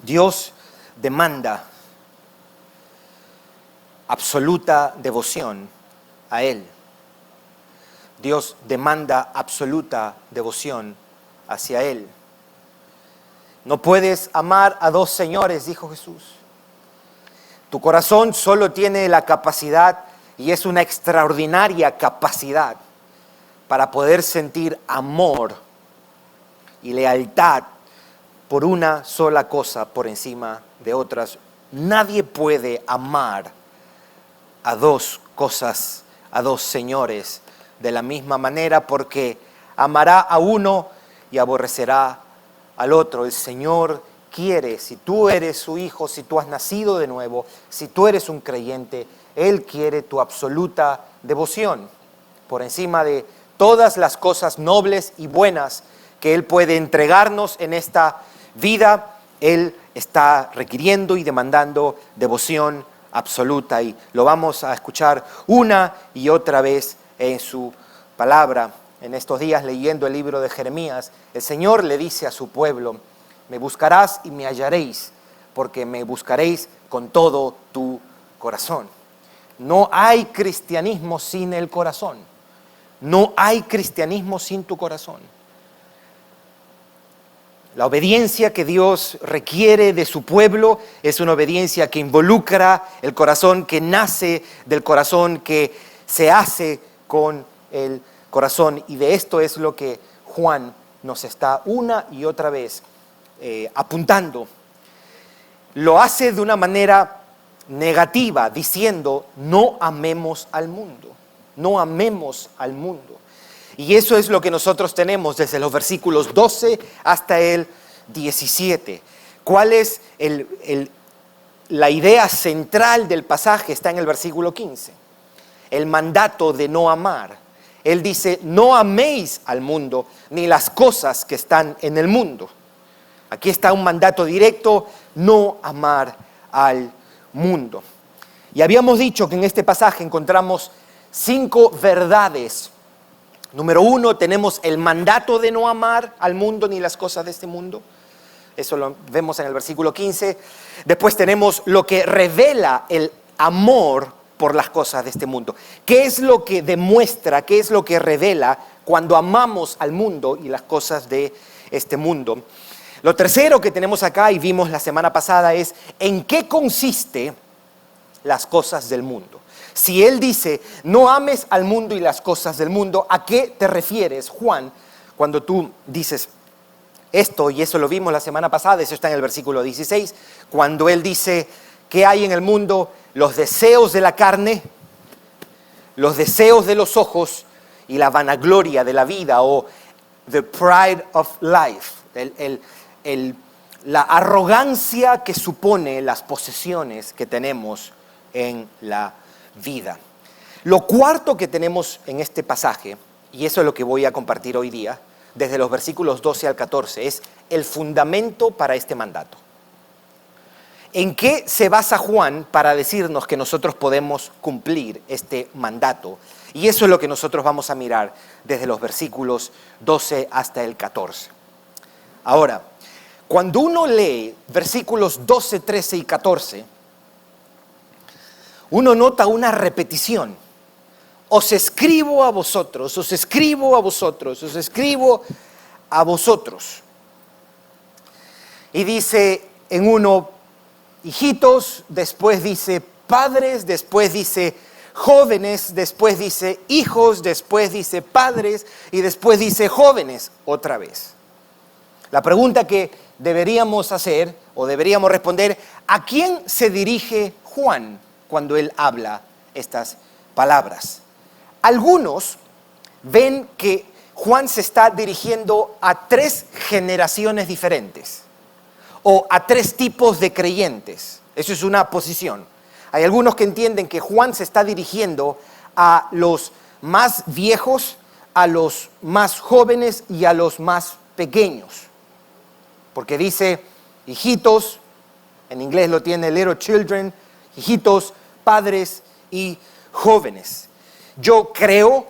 Dios demanda absoluta devoción a Él. Dios demanda absoluta devoción hacia Él. No puedes amar a dos señores, dijo Jesús. Tu corazón solo tiene la capacidad, y es una extraordinaria capacidad, para poder sentir amor y lealtad por una sola cosa por encima de otras. Nadie puede amar a dos cosas, a dos señores de la misma manera, porque amará a uno y aborrecerá al otro. El Señor quiere, si tú eres su hijo, si tú has nacido de nuevo, si tú eres un creyente, Él quiere tu absoluta devoción por encima de todas las cosas nobles y buenas que Él puede entregarnos en esta vida. Él está requiriendo y demandando devoción absoluta, y lo vamos a escuchar una y otra vez en su palabra. En estos días, leyendo el libro de Jeremías, el Señor le dice a su pueblo: me buscarás y me hallaréis, porque me buscaréis con todo tu corazón. No hay cristianismo sin el corazón. No hay cristianismo sin tu corazón. La obediencia que Dios requiere de su pueblo es una obediencia que involucra el corazón, que nace del corazón, que se hace con el corazón. Y de esto es lo que Juan nos está una y otra vez apuntando. Lo hace de una manera negativa, diciendo: no amemos al mundo, no amemos al mundo. Y eso es lo que nosotros tenemos desde los versículos 12 hasta el 17. ¿Cuál es la idea central del pasaje? Está en el versículo 15. El mandato de no amar. Él dice: no améis al mundo ni las cosas que están en el mundo. Aquí está un mandato directo: no amar al mundo. Y habíamos dicho que en este pasaje encontramos 5 verdades. Número 1, tenemos el mandato de no amar al mundo ni las cosas de este mundo. Eso lo vemos en el versículo 15. Después tenemos lo que revela el amor por las cosas de este mundo. ¿Qué es lo que demuestra, qué es lo que revela cuando amamos al mundo y las cosas de este mundo? Lo tercero que tenemos acá, y vimos la semana pasada, es en qué consiste las cosas del mundo. Si Él dice: no ames al mundo y las cosas del mundo, ¿a qué te refieres, Juan, cuando tú dices esto? Y eso lo vimos la semana pasada, eso está en el versículo 16, cuando Él dice: ¿qué hay en el mundo? Los deseos de la carne, los deseos de los ojos y la vanagloria de la vida, o the pride of life, la arrogancia que supone las posesiones que tenemos en la vida. Lo cuarto que tenemos en este pasaje, y eso es lo que voy a compartir hoy día, desde los versículos 12 al 14, es el fundamento para este mandato. ¿En qué se basa Juan para decirnos que nosotros podemos cumplir este mandato? Y eso es lo que nosotros vamos a mirar desde los versículos 12 hasta el 14. Ahora, cuando uno lee versículos 12, 13 y 14, uno nota una repetición. Os escribo a vosotros, os escribo a vosotros, os escribo a vosotros. Y dice en uno: hijitos, después dice padres, después dice jóvenes, después dice hijos, después dice padres y después dice jóvenes otra vez. La pregunta que deberíamos hacer o deberíamos responder: ¿a quién se dirige Juan cuando él habla estas palabras? Algunos ven que Juan se está dirigiendo a 3 generaciones diferentes o a 3 tipos de creyentes. Eso es una posición. Hay algunos que entienden que Juan se está dirigiendo a los más viejos, a los más jóvenes y a los más pequeños. Porque dice hijitos, en inglés lo tiene little children, hijitos, padres y jóvenes. Yo creo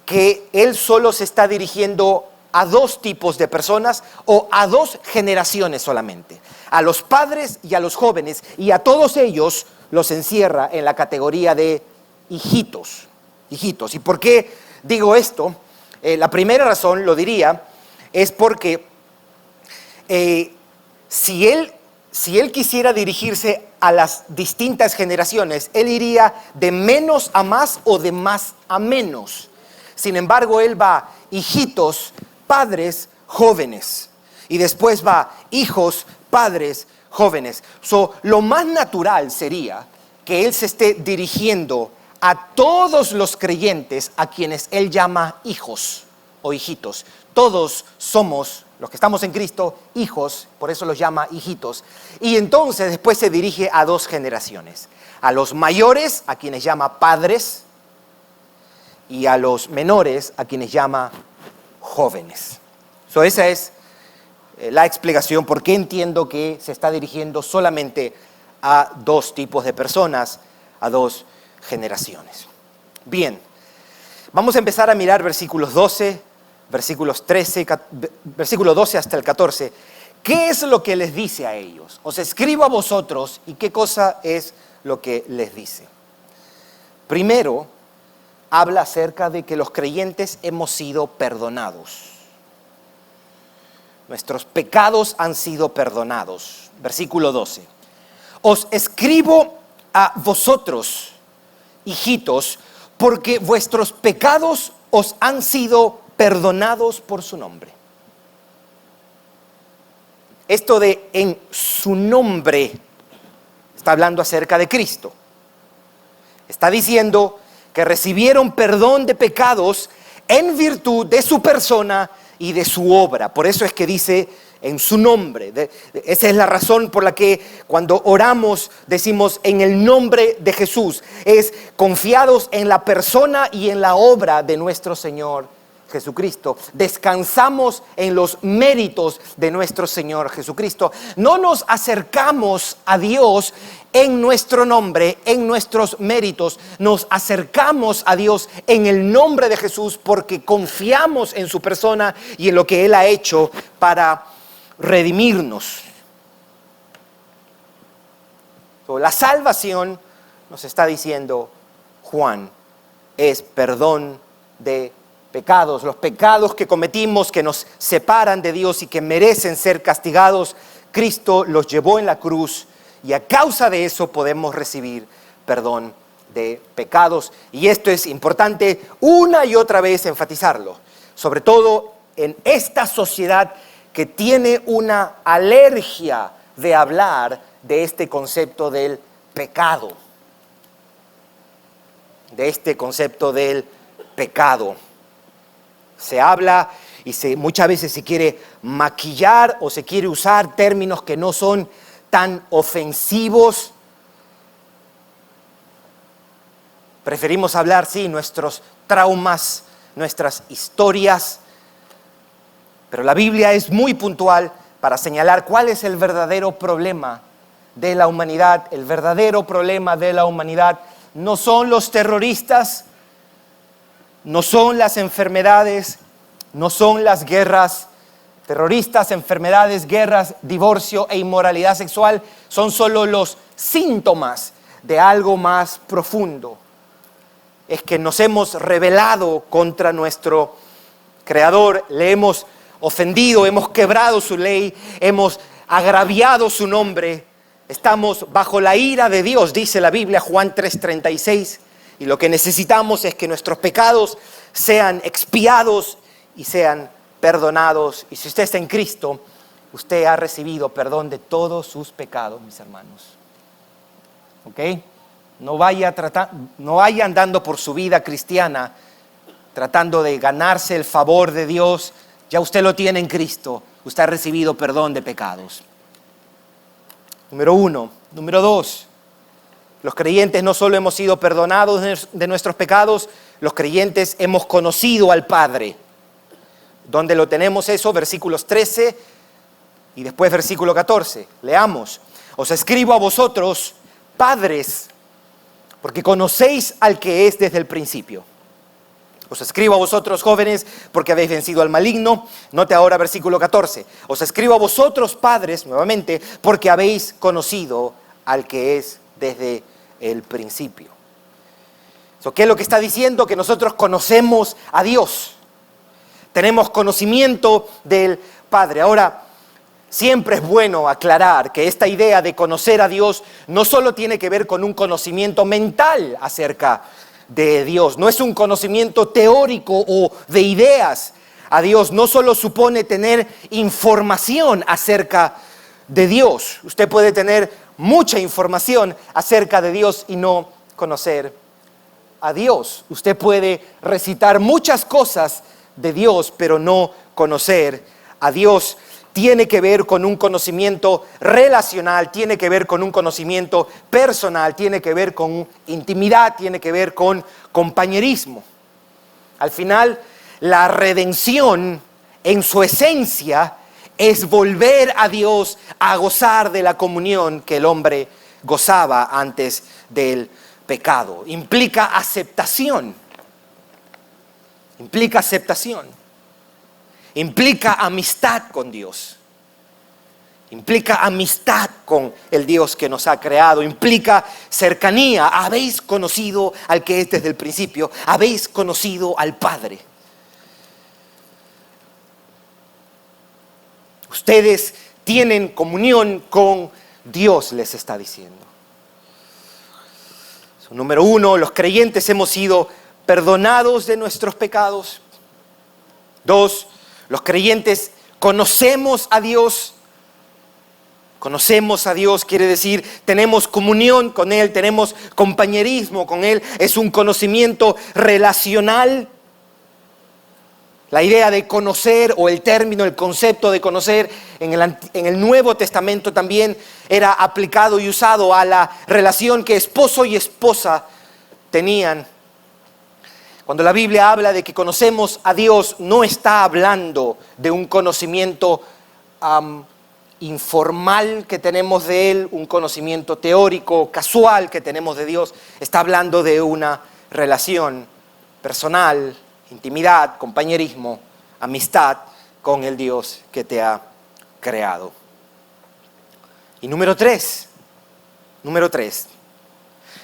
que él solo se está dirigiendo a dos tipos de personas o a dos generaciones solamente, a los padres y a los jóvenes, y a todos ellos los encierra en la categoría de hijitos. Hijitos. ¿Y por qué digo esto? La primera razón, lo diría, es porque si él quisiera dirigirse a las distintas generaciones, él iría de menos a más o de más a menos. Sin embargo, él va hijitos, padres, jóvenes. Y después va hijos, padres, jóvenes. Lo más natural sería que él se esté dirigiendo a todos los creyentes a quienes él llama hijos o hijitos. Todos somos, los que estamos en Cristo, hijos, por eso los llama hijitos. Y entonces después se dirige a dos generaciones. A los mayores, a quienes llama padres, y a los menores, a quienes llama jóvenes. Esa es la explicación por qué entiendo que se está dirigiendo solamente a dos tipos de personas, a dos generaciones. Bien, vamos a empezar a mirar versículos 12, versículos 13, versículo 12 hasta el 14. ¿Qué es lo que les dice a ellos? Os escribo a vosotros, y qué cosa es lo que les dice. Primero, habla acerca de que los creyentes hemos sido perdonados. Nuestros pecados han sido perdonados. Versículo 12. Os escribo a vosotros, hijitos, porque vuestros pecados os han sido perdonados por su nombre. Esto de en su nombre está hablando acerca de Cristo. Está diciendo que recibieron perdón de pecados en virtud de su persona y de su obra. Por eso es que dice en su nombre. Esa es la razón por la que cuando oramos decimos en el nombre de Jesús. Es confiados en la persona y en la obra de nuestro Señor Jesucristo. Descansamos en los méritos de nuestro Señor Jesucristo. No nos acercamos a Dios en nuestro nombre, en nuestros méritos. Nos acercamos a Dios en el nombre de Jesús porque confiamos en su persona y en lo que Él ha hecho para redimirnos. La salvación, nos está diciendo Juan, es perdón de pecados. Los pecados que cometimos, que nos separan de Dios y que merecen ser castigados, Cristo los llevó en la cruz y a causa de eso podemos recibir perdón de pecados. Y esto es importante una y otra vez enfatizarlo, sobre todo en esta sociedad que tiene una alergia de hablar de este concepto del pecado. De este concepto del pecado. Se habla y muchas veces se quiere maquillar o se quiere usar términos que no son tan ofensivos. Preferimos hablar, sí, nuestros traumas, nuestras historias. Pero la Biblia es muy puntual para señalar cuál es el verdadero problema de la humanidad. El verdadero problema de la humanidad no son los terroristas, no son las enfermedades, no son las guerras. Terroristas, enfermedades, guerras, divorcio e inmoralidad sexual son solo los síntomas de algo más profundo. Es que nos hemos rebelado contra nuestro Creador, le hemos ofendido, hemos quebrado su ley, hemos agraviado su nombre. Estamos bajo la ira de Dios, dice la Biblia, Juan 3:36. Y lo que necesitamos es que nuestros pecados sean expiados y sean perdonados. Y si usted está en Cristo, usted ha recibido perdón de todos sus pecados, mis hermanos. ¿Ok? No vaya andando por su vida cristiana tratando de ganarse el favor de Dios. Ya usted lo tiene en Cristo. Usted ha recibido perdón de pecados. Número 1. Número 2. Los creyentes no solo hemos sido perdonados de nuestros pecados, los creyentes hemos conocido al Padre. ¿Dónde lo tenemos eso? Versículos 13 y después versículo 14. Leamos. Os escribo a vosotros, padres, porque conocéis al que es desde el principio. Os escribo a vosotros jóvenes porque habéis vencido al maligno. Note ahora versículo 14. Os escribo a vosotros padres, nuevamente, porque habéis conocido al que es desde el principio. ¿Qué es lo que está diciendo? Que nosotros conocemos a Dios. Tenemos conocimiento del Padre. Ahora, siempre es bueno aclarar que esta idea de conocer a Dios no solo tiene que ver con un conocimiento mental acerca de Dios, no es un conocimiento teórico o de ideas a Dios, no solo supone tener información acerca de Dios. Usted puede tener mucha información acerca de Dios y no conocer a Dios. Usted puede recitar muchas cosas de Dios, pero no conocer a Dios. Tiene que ver con un conocimiento relacional, tiene que ver con un conocimiento personal, tiene que ver con intimidad, tiene que ver con compañerismo. Al final, la redención en su esencia es volver a Dios a gozar de la comunión que el hombre gozaba antes del pecado. Implica aceptación. Implica aceptación. Implica amistad con Dios. Implica amistad con el Dios que nos ha creado. Implica cercanía. Habéis conocido al que es desde el principio. Habéis conocido al Padre. Ustedes tienen comunión con Dios, les está diciendo. Número 1, los creyentes hemos sido perdonados de nuestros pecados. 2, los creyentes conocemos a Dios. Conocemos a Dios quiere decir tenemos comunión con Él, tenemos compañerismo con Él. Es un conocimiento relacional. La idea de conocer o el término, el concepto de conocer en el Nuevo Testamento también era aplicado y usado a la relación que esposo y esposa tenían. Cuando la Biblia habla de que conocemos a Dios, no está hablando de un conocimiento informal que tenemos de Él, un conocimiento teórico, casual que tenemos de Dios. Está hablando de una relación personal, intimidad, compañerismo, amistad con el Dios que te ha creado. Y número 3,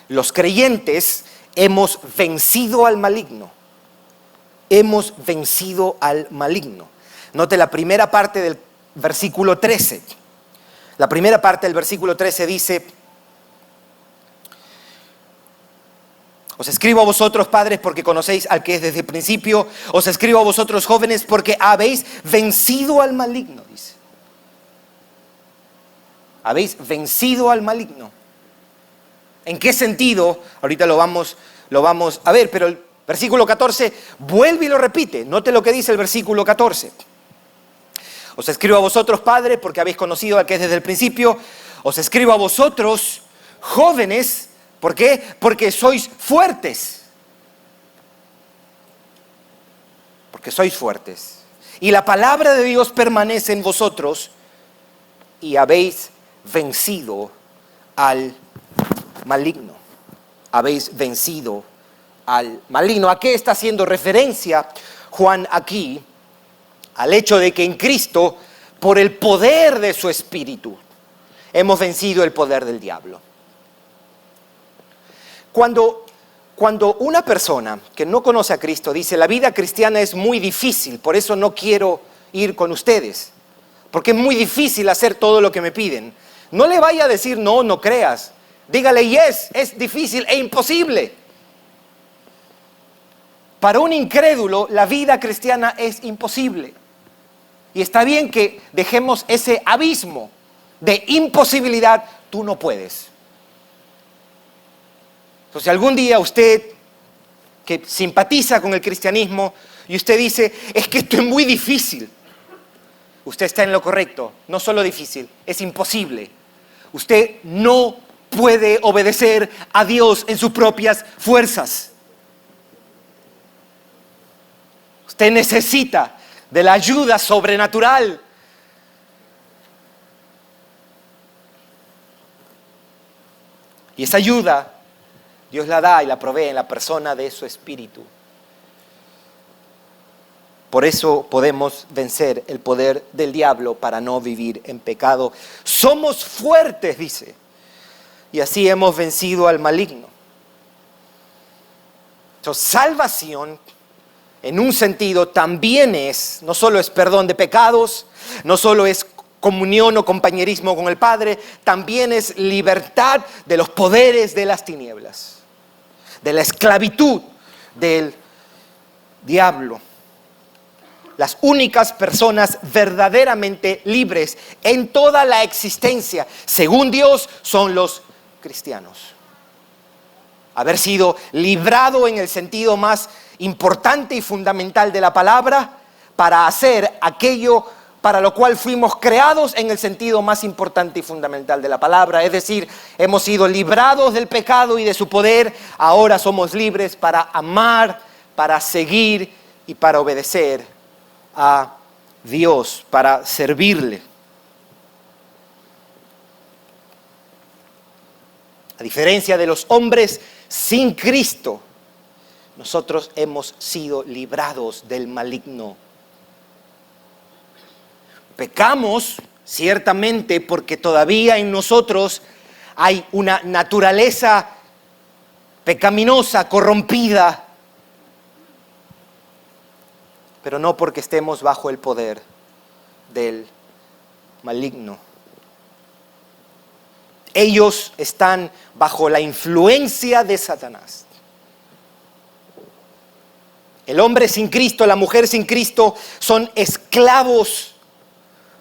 los creyentes hemos vencido al maligno. Hemos vencido al maligno. Note la primera parte del versículo 13. La primera parte del versículo 13 dice: os escribo a vosotros, padres, porque conocéis al que es desde el principio. Os escribo a vosotros, jóvenes, porque habéis vencido al maligno, dice. Habéis vencido al maligno. ¿En qué sentido? Ahorita lo vamos a ver, pero el versículo 14 vuelve y lo repite. Note lo que dice el versículo 14. Os escribo a vosotros, padres, porque habéis conocido al que es desde el principio. Os escribo a vosotros, jóvenes. ¿Por qué? Porque sois fuertes. Porque sois fuertes. Y la palabra de Dios permanece en vosotros y habéis vencido al maligno. Habéis vencido al maligno. ¿A qué está haciendo referencia Juan aquí? Al hecho de que en Cristo, por el poder de su Espíritu, hemos vencido el poder del diablo. Cuando una persona que no conoce a Cristo dice, la vida cristiana es muy difícil, por eso no quiero ir con ustedes, porque es muy difícil hacer todo lo que me piden. No le vaya a decir, no creas. Dígale, yes, es difícil e imposible. Para un incrédulo, la vida cristiana es imposible. Y está bien que dejemos ese abismo de imposibilidad. Tú no puedes. Entonces, algún día usted que simpatiza con el cristianismo y usted dice, es que esto es muy difícil. Usted está en lo correcto. No solo difícil, es imposible. Usted no puede obedecer a Dios en sus propias fuerzas. Usted necesita de la ayuda sobrenatural. Y esa ayuda Dios la da y la provee en la persona de su Espíritu. Por eso podemos vencer el poder del diablo para no vivir en pecado. Somos fuertes, dice, y así hemos vencido al maligno. Entonces, salvación, en un sentido, también no solo es perdón de pecados, no solo es comunión o compañerismo con el Padre, también es libertad de los poderes de las tinieblas, de la esclavitud del diablo. Las únicas personas verdaderamente libres en toda la existencia, según Dios, son los cristianos. Haber sido librado en el sentido más importante y fundamental de la palabra para hacer aquello para lo cual fuimos creados en el sentido más importante y fundamental de la palabra. Es decir, hemos sido librados del pecado y de su poder. Ahora somos libres para amar, para seguir y para obedecer a Dios, para servirle. A diferencia de los hombres sin Cristo, nosotros hemos sido librados del maligno. Pecamos, ciertamente, porque todavía en nosotros hay una naturaleza pecaminosa, corrompida, pero no porque estemos bajo el poder del maligno. Ellos están bajo la influencia de Satanás. El hombre sin Cristo, la mujer sin Cristo son esclavos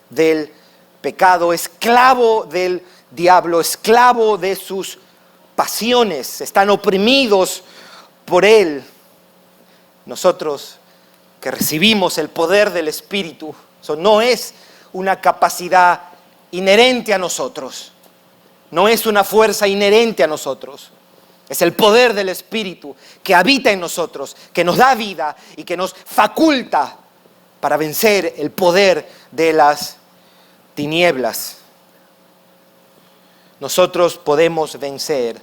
del pecado, esclavo del diablo, esclavo de sus pasiones, están oprimidos por él. Nosotros que recibimos el poder del Espíritu, eso no es una capacidad inherente a nosotros, no es una fuerza inherente a nosotros. Es el poder del Espíritu que habita en nosotros, que nos da vida y que nos faculta para vencer el poder de las tinieblas. Nosotros podemos vencer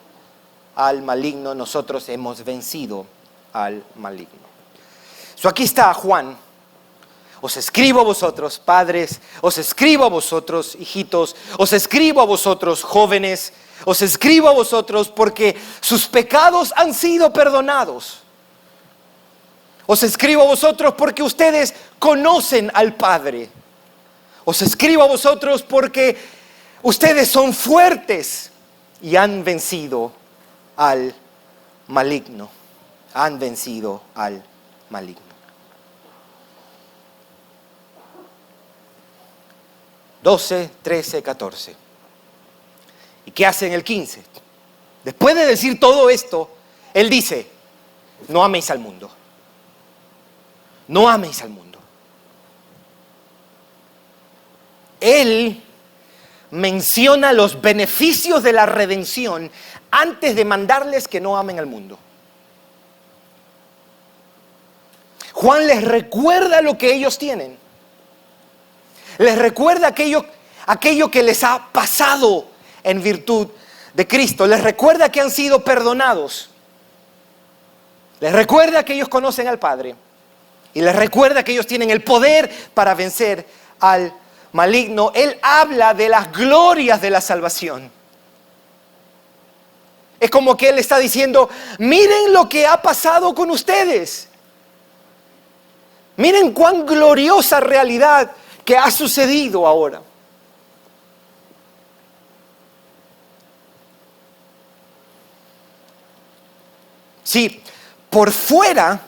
al maligno, nosotros hemos vencido al maligno. Aquí está Juan. Os escribo a vosotros, padres, os escribo a vosotros, hijitos, os escribo a vosotros, jóvenes, os escribo a vosotros porque sus pecados han sido perdonados. Os escribo a vosotros porque ustedes conocen al Padre. Os escribo a vosotros porque ustedes son fuertes y han vencido al maligno. Han vencido al maligno. 12, 13, 14. ¿Y qué hace en el 15? Después de decir todo esto, él dice, no améis al mundo. No améis al mundo. Él menciona los beneficios de la redención antes de mandarles que no amen al mundo. Juan les recuerda lo que ellos tienen. Les recuerda aquello que les ha pasado en virtud de Cristo. Les recuerda que han sido perdonados. Les recuerda que ellos conocen al Padre. Y les recuerda que ellos tienen el poder para vencer al maligno. Él habla de las glorias de la salvación. Es como que Él está diciendo, miren lo que ha pasado con ustedes. Miren cuán gloriosa realidad que ha sucedido ahora. Sí, por fuera,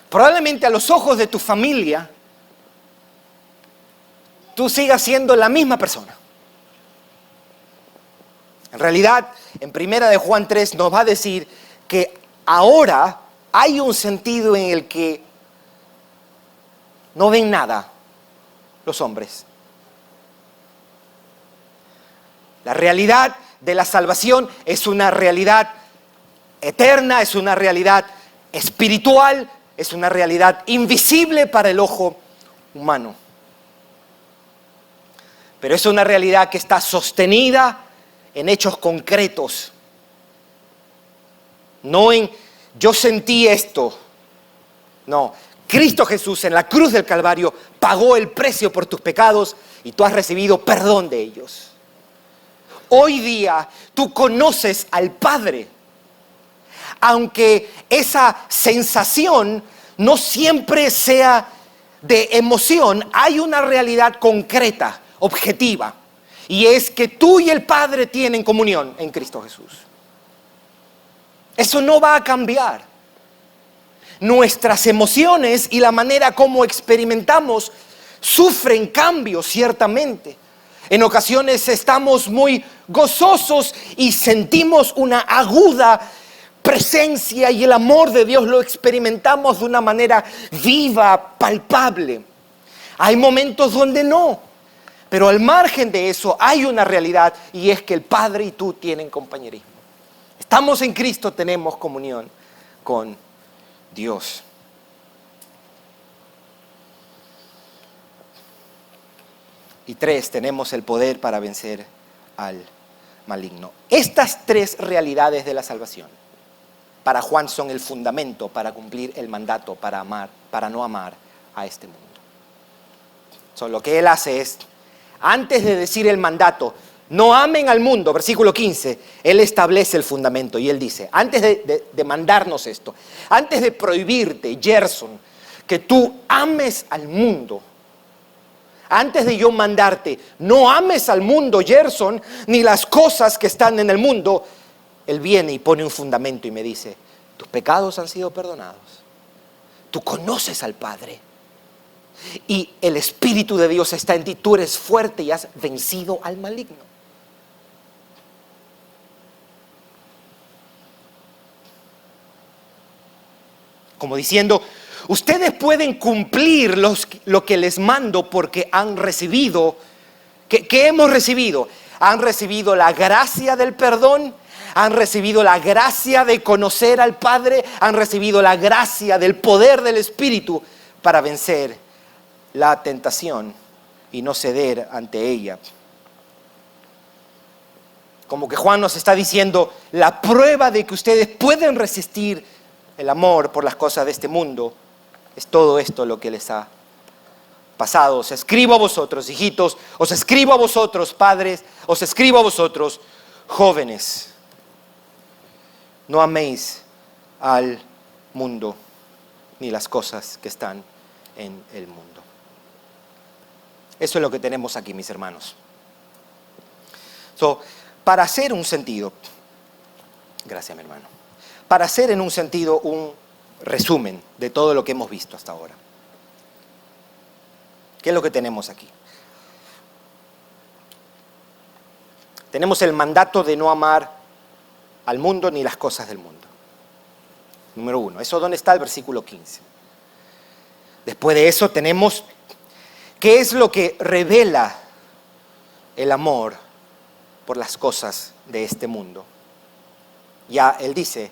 probablemente a los ojos de tu familia, tú sigas siendo la misma persona. En realidad, en Primera de Juan 3 nos va a decir que ahora hay un sentido en el que no ven nada los hombres. La realidad de la salvación es una realidad eterna, es una realidad espiritual, es una realidad invisible para el ojo humano. Pero es una realidad que está sostenida en hechos concretos, no en yo sentí esto. No, Cristo Jesús en la cruz del Calvario pagó el precio por tus pecados y tú has recibido perdón de ellos. Hoy día tú conoces al Padre, aunque esa sensación no siempre sea de emoción, hay una realidad concreta, objetiva, y es que tú y el Padre tienen comunión en Cristo Jesús. Eso no va a cambiar. Nuestras emociones y la manera como experimentamos sufren cambios, ciertamente. En ocasiones estamos muy gozosos y sentimos una aguda presencia y el amor de Dios lo experimentamos de una manera viva, palpable. Hay momentos donde no, pero al margen de eso hay una realidad y es que el Padre y tú tienen compañerismo. Estamos en Cristo, tenemos comunión con Dios. Y 3, tenemos el poder para vencer al maligno. Estas 3 realidades de la salvación para Juan son el fundamento para cumplir el mandato, para amar, para no amar a este mundo. Lo que él hace es, antes de decir el mandato, no amen al mundo, versículo 15, él establece el fundamento y él dice, antes de mandarnos esto, antes de prohibirte, Gerson, que tú ames al mundo, antes de yo mandarte, no ames al mundo, Gerson, ni las cosas que están en el mundo, él viene y pone un fundamento y me dice, tus pecados han sido perdonados, tú conoces al Padre y el Espíritu de Dios está en ti, tú eres fuerte y has vencido al maligno. Como diciendo, ustedes pueden cumplir lo que les mando porque han recibido, ¿qué hemos recibido? Han recibido la gracia del perdón, han recibido la gracia de conocer al Padre, han recibido la gracia del poder del Espíritu para vencer la tentación y no ceder ante ella. Como que Juan nos está diciendo, la prueba de que ustedes pueden resistir el amor por las cosas de este mundo es todo esto lo que les ha pasado. Os escribo a vosotros, hijitos, os escribo a vosotros, padres, os escribo a vosotros, jóvenes. No améis al mundo ni las cosas que están en el mundo. Eso es lo que tenemos aquí, mis hermanos. Para hacer un sentido, gracias, mi hermano. Para hacer en un sentido un resumen de todo lo que hemos visto hasta ahora. ¿Qué es lo que tenemos aquí? Tenemos el mandato de no amar al mundo ni las cosas del mundo. Número 1. ¿Eso dónde está? El versículo 15. Después de eso tenemos qué es lo que revela el amor por las cosas de este mundo. Ya él dice,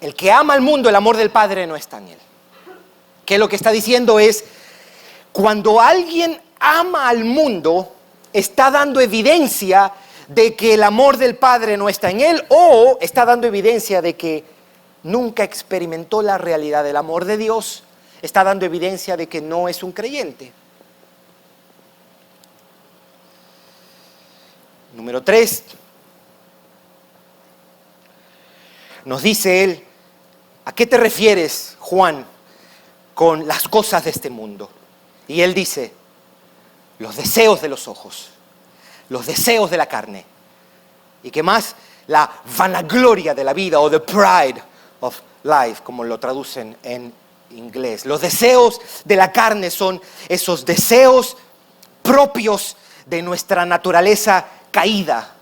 el que ama al mundo, el amor del Padre no está en él. Que lo que está diciendo es, cuando alguien ama al mundo, está dando evidencia de que el amor del Padre no está en él, o está dando evidencia de que nunca experimentó la realidad del amor de Dios, está dando evidencia de que no es un creyente. Número 3, nos dice él, ¿a qué te refieres, Juan, con las cosas de este mundo? Y él dice, los deseos de los ojos, los deseos de la carne. ¿Y qué más? La vanagloria de la vida, o the pride of life, como lo traducen en inglés. Los deseos de la carne son esos deseos propios de nuestra naturaleza caída.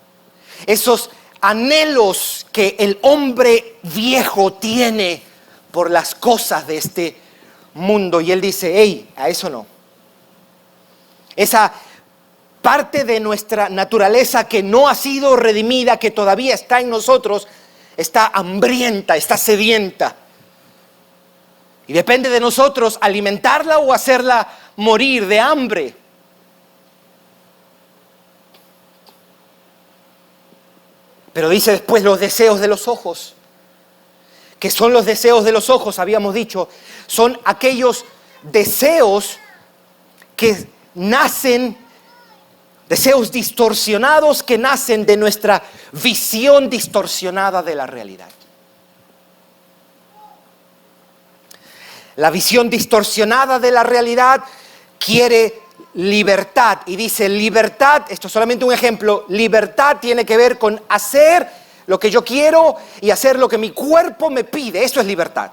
Esos anhelos que el hombre viejo tiene por las cosas de este mundo. Y él dice, hey, a eso no. Esa parte de nuestra naturaleza que no ha sido redimida, que todavía está en nosotros, está hambrienta, está sedienta. Y depende de nosotros alimentarla o hacerla morir de hambre. Pero dice después los deseos de los ojos, que son los deseos de los ojos, habíamos dicho, son aquellos deseos que nacen, deseos distorsionados que nacen de nuestra visión distorsionada de la realidad. La visión distorsionada de la realidad quiere libertad y dice libertad, esto es solamente un ejemplo, libertad tiene que ver con hacer lo que yo quiero y hacer lo que mi cuerpo me pide, eso es libertad.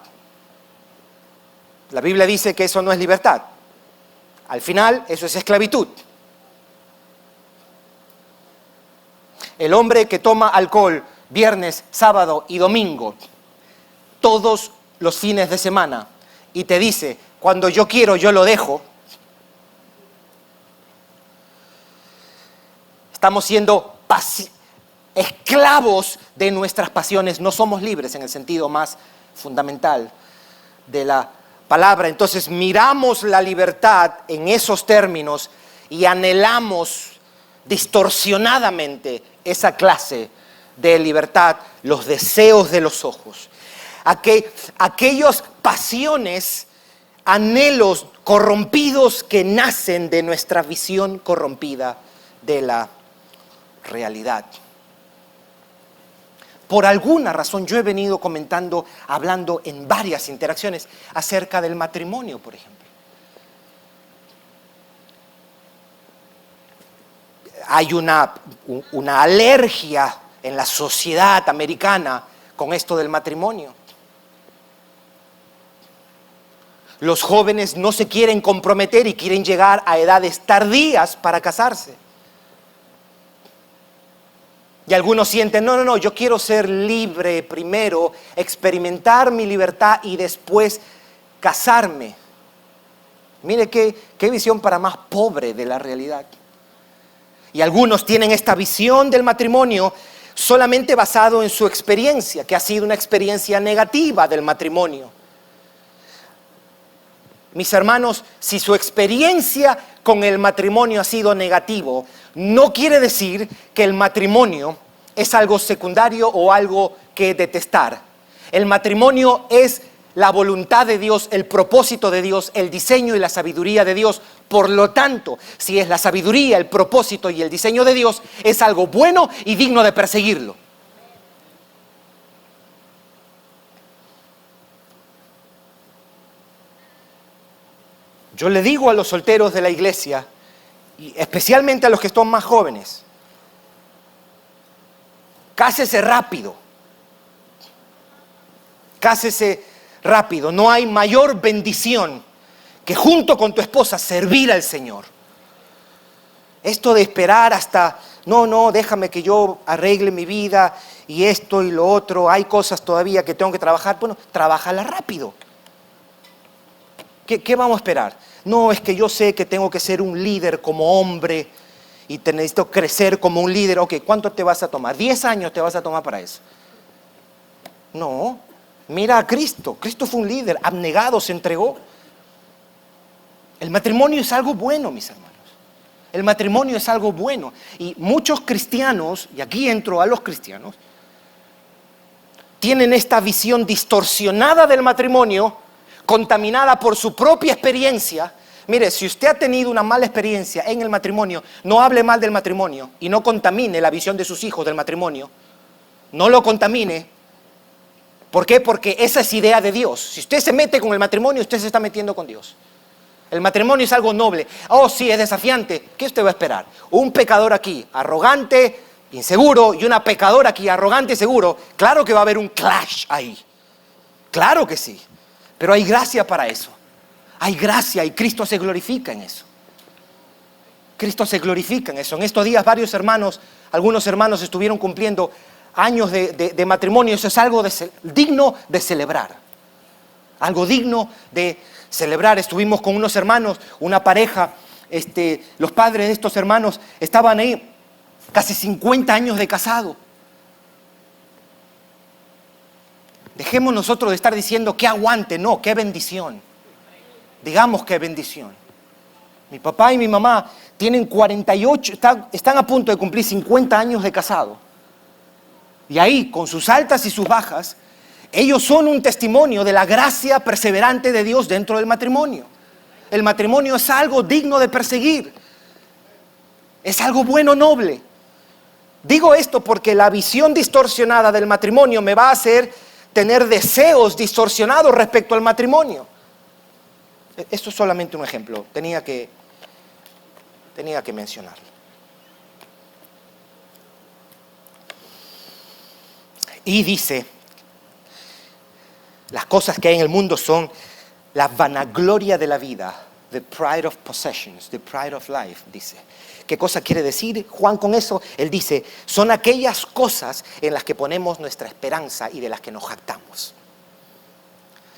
La Biblia dice que eso no es libertad. Al final, eso es esclavitud. El hombre que toma alcohol viernes, sábado y domingo, todos los fines de semana, y te dice, cuando yo quiero, yo lo dejo, estamos siendo esclavos de nuestras pasiones, no somos libres en el sentido más fundamental de la palabra. Entonces miramos la libertad en esos términos y anhelamos distorsionadamente esa clase de libertad, los deseos de los ojos. Aquellas pasiones, anhelos corrompidos que nacen de nuestra visión corrompida de la realidad. Por alguna razón yo he venido comentando, hablando en varias interacciones acerca del matrimonio, por ejemplo. Hay una alergia en la sociedad americana con esto del matrimonio. Los jóvenes no se quieren comprometer y quieren llegar a edades tardías para casarse. Y algunos sienten, no, yo quiero ser libre primero, experimentar mi libertad y después casarme. Mire qué visión para más pobre de la realidad. Y algunos tienen esta visión del matrimonio solamente basado en su experiencia, que ha sido una experiencia negativa del matrimonio. Mis hermanos, si su experiencia con el matrimonio ha sido negativo, no quiere decir que el matrimonio es algo secundario o algo que detestar. El matrimonio es la voluntad de Dios, el propósito de Dios, el diseño y la sabiduría de Dios. Por lo tanto, si es la sabiduría, el propósito y el diseño de Dios, es algo bueno y digno de perseguirlo. Yo le digo a los solteros de la iglesia, y especialmente a los que son más jóvenes, cásese rápido. Cásese rápido. No hay mayor bendición que junto con tu esposa servir al Señor. Esto de esperar hasta, no, déjame que yo arregle mi vida y esto y lo otro, hay cosas todavía que tengo que trabajar. Bueno, trabájala rápido. ¿Qué vamos a esperar? No, es que yo sé que tengo que ser un líder como hombre y te necesito crecer como un líder. Ok, ¿cuánto te vas a tomar? 10 años te vas a tomar para eso. No, mira a Cristo. Cristo fue un líder, abnegado, se entregó. El matrimonio es algo bueno, mis hermanos. El matrimonio es algo bueno. Y muchos cristianos, y aquí entro a los cristianos, tienen esta visión distorsionada del matrimonio, contaminada por su propia experiencia. Mire, si usted ha tenido una mala experiencia en el matrimonio, no hable mal del matrimonio y no contamine la visión de sus hijos del matrimonio. No lo contamine. ¿Por qué? Porque esa es idea de Dios. Si usted se mete con el matrimonio, usted se está metiendo con Dios. El matrimonio es algo noble. Oh, sí, es desafiante. ¿Qué usted va a esperar? Un pecador aquí, arrogante, inseguro, y una pecadora aquí, arrogante y seguro. Claro que va a haber un clash ahí. Claro que sí. Pero hay gracia para eso. Hay gracia y Cristo se glorifica en eso. Cristo se glorifica en eso. En estos días algunos hermanos estuvieron cumpliendo años de matrimonio. Eso es algo digno de celebrar. Algo digno de celebrar. Estuvimos con unos hermanos, una pareja, los padres de estos hermanos estaban ahí, casi 50 años de casado. Dejemos nosotros de estar diciendo que aguante, no, qué bendición. Digamos qué bendición. Mi papá y mi mamá tienen 48, están a punto de cumplir 50 años de casado. Y ahí, con sus altas y sus bajas, Ellos son un testimonio de la gracia perseverante de Dios dentro del matrimonio. El matrimonio es algo digno de perseguir. Es algo bueno, noble. Digo esto porque la visión distorsionada del matrimonio me va a hacer tener deseos distorsionados respecto al matrimonio. Esto es solamente un ejemplo. Tenía que mencionarlo. Y dice, las cosas que hay en el mundo son la vanagloria de la vida, the pride of possessions, the pride of life, dice. ¿Qué cosa quiere decir Juan con eso? Él dice, son aquellas cosas en las que ponemos nuestra esperanza y de las que nos jactamos.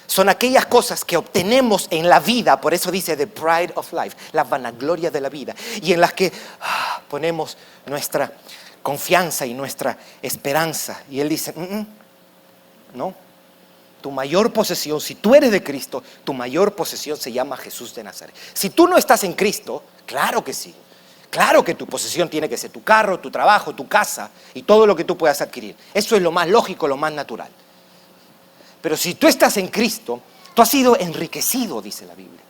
Son aquellas cosas que obtenemos en la vida, por eso dice the pride of life, la vanagloria de la vida, y en las que ponemos nuestra confianza y nuestra esperanza. Y él dice, no, tu mayor posesión, si tú eres de Cristo, tu mayor posesión se llama Jesús de Nazaret. Si tú no estás en Cristo, claro que sí. Claro que tu posesión tiene que ser tu carro, tu trabajo, tu casa y todo lo que tú puedas adquirir. Eso es lo más lógico, lo más natural. Pero si tú estás en Cristo, tú has sido enriquecido, dice la Biblia.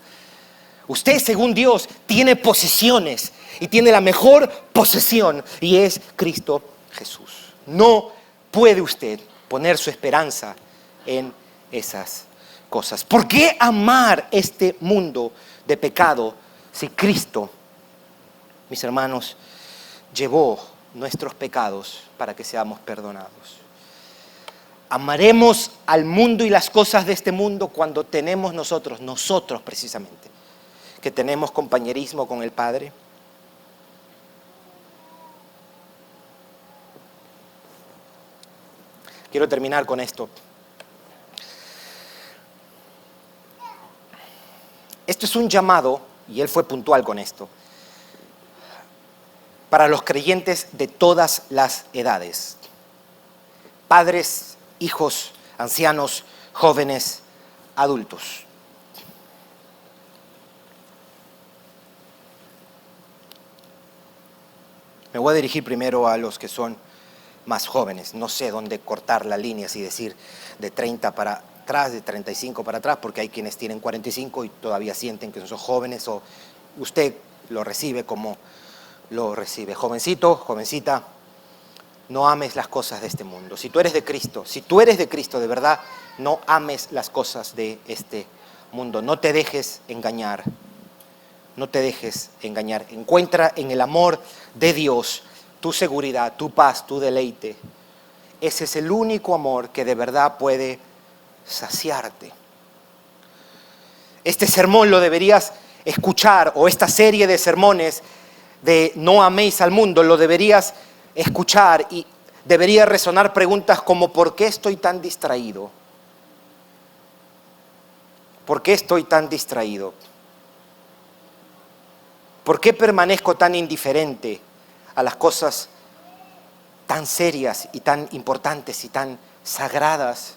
Usted, según Dios, tiene posesiones y tiene la mejor posesión y es Cristo Jesús. No puede usted poner su esperanza en esas cosas. ¿Por qué amar este mundo de pecado si Cristo, mis hermanos, llevó nuestros pecados para que seamos perdonados? Amaremos al mundo y las cosas de este mundo cuando tenemos nosotros precisamente, que tenemos compañerismo con el Padre. Quiero terminar con esto. Esto es un llamado, y él fue puntual con esto, para los creyentes de todas las edades. Padres, hijos, ancianos, jóvenes, adultos. Me voy a dirigir primero a los que son más jóvenes. No sé dónde cortar la línea, si decir de 30 para atrás, de 35 para atrás, porque hay quienes tienen 45 y todavía sienten que son jóvenes, o usted lo recibe como lo recibe. Jovencito, jovencita, no ames las cosas de este mundo. Si tú eres de Cristo de verdad, no ames las cosas de este mundo. No te dejes engañar. No te dejes engañar. Encuentra en el amor de Dios tu seguridad, tu paz, tu deleite. Ese es el único amor que de verdad puede saciarte. Este sermón lo deberías escuchar, o esta serie de sermones de no améis al mundo, lo deberías escuchar y debería resonar preguntas como ¿por qué estoy tan distraído? ¿Por qué estoy tan distraído? ¿Por qué permanezco tan indiferente a las cosas tan serias y tan importantes y tan sagradas?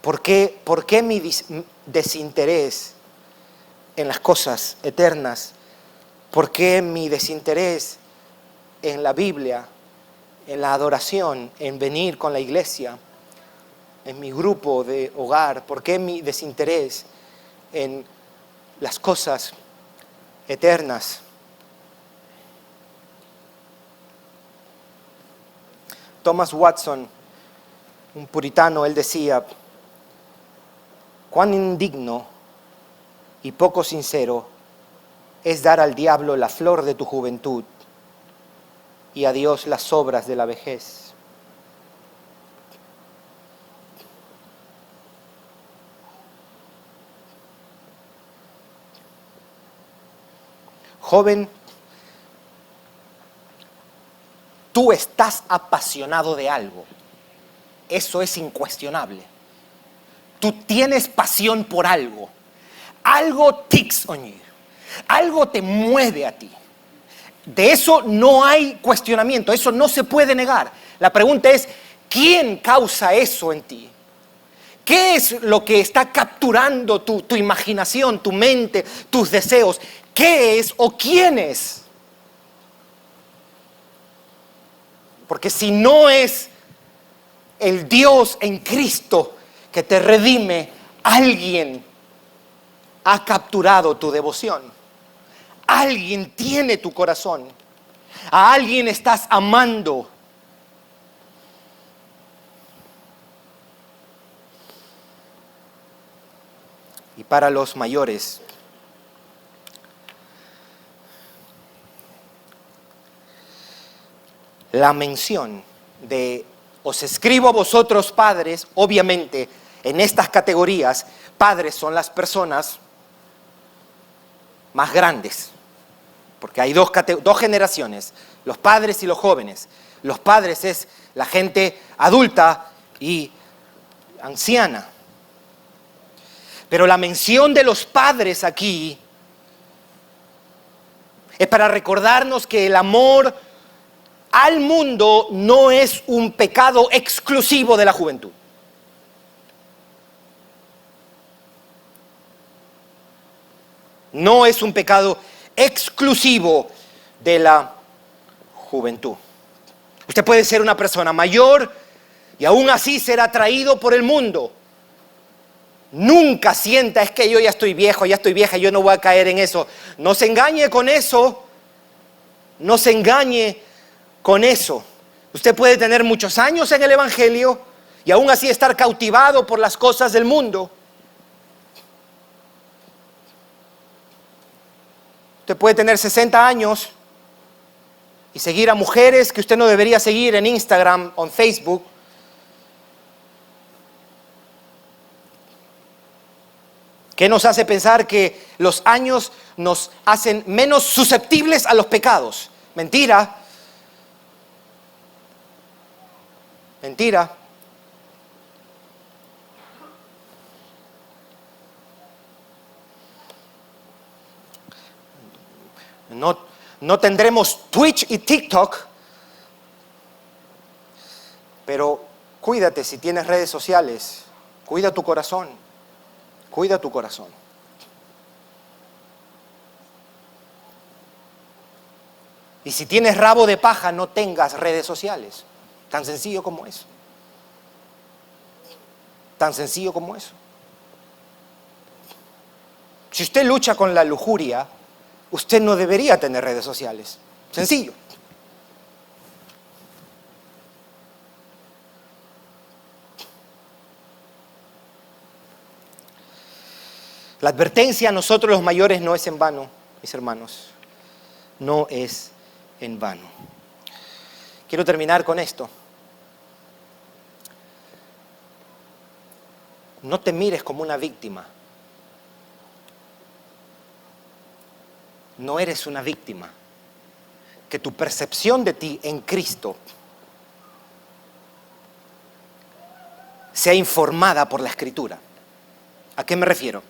¿Por qué mi desinterés en las cosas eternas? ¿Por qué mi desinterés en la Biblia, en la adoración, en venir con la iglesia, en mi grupo de hogar? ¿Por qué mi desinterés en las cosas eternas? Thomas Watson, un puritano, él decía, cuán indigno y poco sincero es dar al diablo la flor de tu juventud y a Dios las obras de la vejez. Joven, tú estás apasionado de algo. Eso es incuestionable. Tú tienes pasión por algo. Algo tics on you. Algo te mueve a ti. De eso no hay cuestionamiento, eso no se puede negar. La pregunta es, ¿quién causa eso en ti? ¿Qué es lo que está capturando tu imaginación, tu mente, tus deseos? ¿Qué es o quién es? Porque si no es el Dios en Cristo que te redime, alguien ha capturado tu devoción. Alguien tiene tu corazón. A alguien estás amando. Y para los mayores, la mención de os escribo a vosotros padres, obviamente en estas categorías, padres son las personas más grandes, porque hay dos generaciones, los padres y los jóvenes. Los padres es la gente adulta y anciana. Pero la mención de los padres aquí es para recordarnos que el amor al mundo no es un pecado exclusivo de la juventud. No es un pecado exclusivo de la juventud. Usted puede ser una persona mayor y aún así ser atraído por el mundo. Nunca sienta, es que yo ya estoy viejo, ya estoy vieja, yo no voy a caer en eso. No se engañe con eso. No se engañe con eso. Usted puede tener muchos años en el Evangelio y aún así estar cautivado por las cosas del mundo. Usted puede tener 60 años y seguir a mujeres que usted no debería seguir en Instagram o en Facebook. ¿Qué nos hace pensar que los años nos hacen menos susceptibles a los pecados? Mentira. Mentira. No tendremos Twitch y TikTok, pero cuídate si tienes redes sociales. Cuida tu corazón. Cuida tu corazón. Y si tienes rabo de paja, no tengas redes sociales. Tan sencillo como eso. Tan sencillo como eso. Si usted lucha con la lujuria, usted no debería tener redes sociales. Sencillo. La advertencia a nosotros los mayores no es en vano, mis hermanos. No es en vano. Quiero terminar con esto. No te mires como una víctima. No eres una víctima. Que tu percepción de ti en Cristo sea informada por la Escritura. ¿A qué me refiero?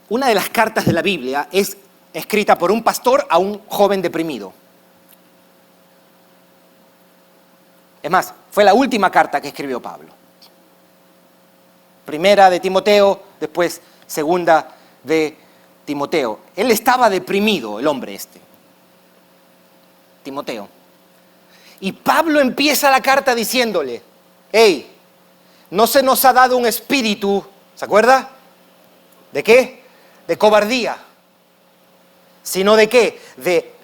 Una de las cartas de la Biblia es escrita por un pastor a un joven deprimido. Es más, fue la última carta que escribió Pablo. Primera de Timoteo, después segunda de Timoteo. Él estaba deprimido, el hombre este. Timoteo. Y Pablo empieza la carta diciéndole, hey, no se nos ha dado un espíritu, ¿se acuerda? ¿De qué? De cobardía, sino de qué? De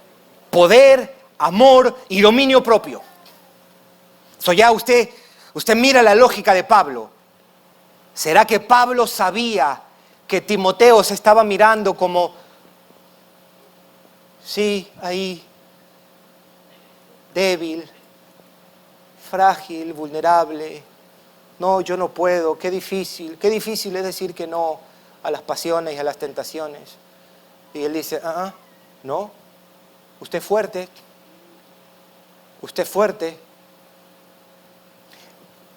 poder, amor y dominio propio. So ya usted mira la lógica de Pablo. ¿Será que Pablo sabía que Timoteo se estaba mirando como, sí, ahí, débil, frágil, vulnerable? No, yo no puedo, qué difícil es decir que no a las pasiones y a las tentaciones. Y él dice, no, usted es fuerte.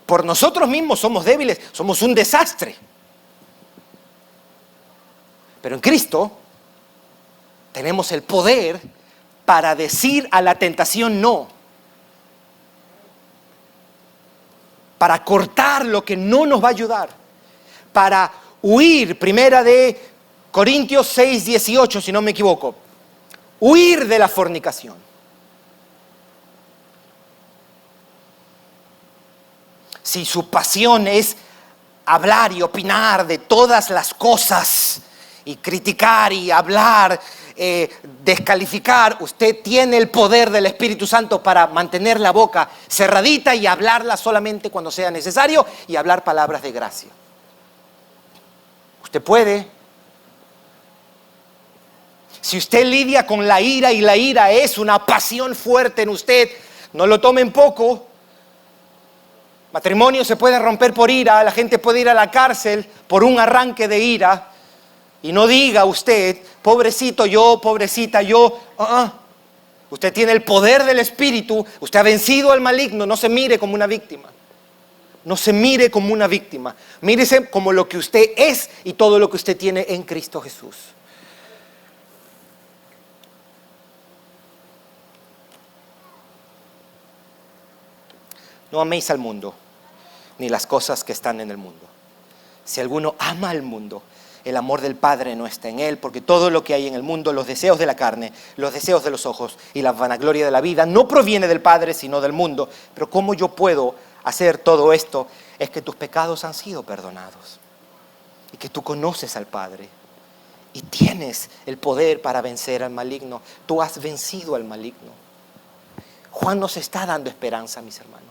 Por nosotros mismos somos débiles, somos un desastre. Pero en Cristo tenemos el poder para decir a la tentación no. Para cortar lo que no nos va a ayudar. Para huir, primera de Corintios 6, 18, si no me equivoco. Huir de la fornicación. si su pasión es hablar y opinar de todas las cosas y criticar y hablar, descalificar, usted tiene el poder del Espíritu Santo para mantener la boca cerradita y hablarla solamente cuando sea necesario y hablar palabras de gracia. Usted puede. Si usted lidia con la ira y la ira es una pasión fuerte en usted, no lo tome en poco. Matrimonios se pueden romper por ira, la gente puede ir a la cárcel por un arranque de ira. Y no diga usted, pobrecito yo, pobrecita yo. Usted tiene el poder del Espíritu, usted ha vencido al maligno, no se mire como una víctima. No se mire como una víctima, mírese como lo que usted es y todo lo que usted tiene en Cristo Jesús. No améis al mundo, ni las cosas que están en el mundo. Si alguno ama al mundo, el amor del Padre no está en él, porque todo lo que hay en el mundo, los deseos de la carne, los deseos de los ojos y la vanagloria de la vida, no proviene del Padre, sino del mundo. Pero ¿cómo yo puedo hacer todo esto? Es que tus pecados han sido perdonados y que tú conoces al Padre y tienes el poder para vencer al maligno. Tú has vencido al maligno. Juan nos está dando esperanza, mis hermanos.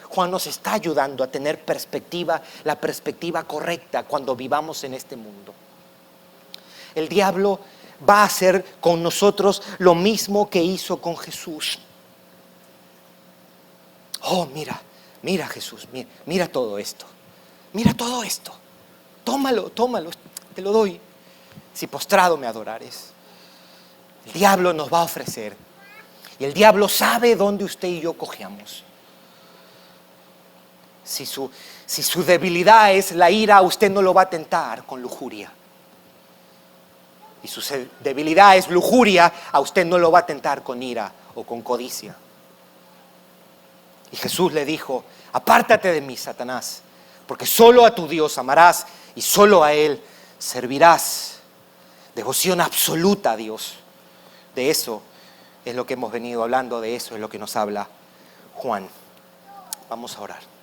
Juan nos está ayudando a tener perspectiva, la perspectiva correcta cuando vivamos en este mundo. El diablo va a hacer con nosotros lo mismo que hizo con Jesús. Oh, mira Jesús, mira todo esto. Mira todo esto. Tómalo, te lo doy. Si postrado me adorares. El diablo nos va a ofrecer. Y el diablo sabe dónde usted y yo cojeamos. Si su debilidad es la ira, usted no lo va a tentar con lujuria. Y su debilidad es lujuria, a usted no lo va a tentar con ira o con codicia. Y Jesús le dijo, apártate de mí, Satanás, porque solo a tu Dios amarás y solo a Él servirás. Devoción absoluta a Dios. De eso es lo que hemos venido hablando, de eso es lo que nos habla Juan. Vamos a orar.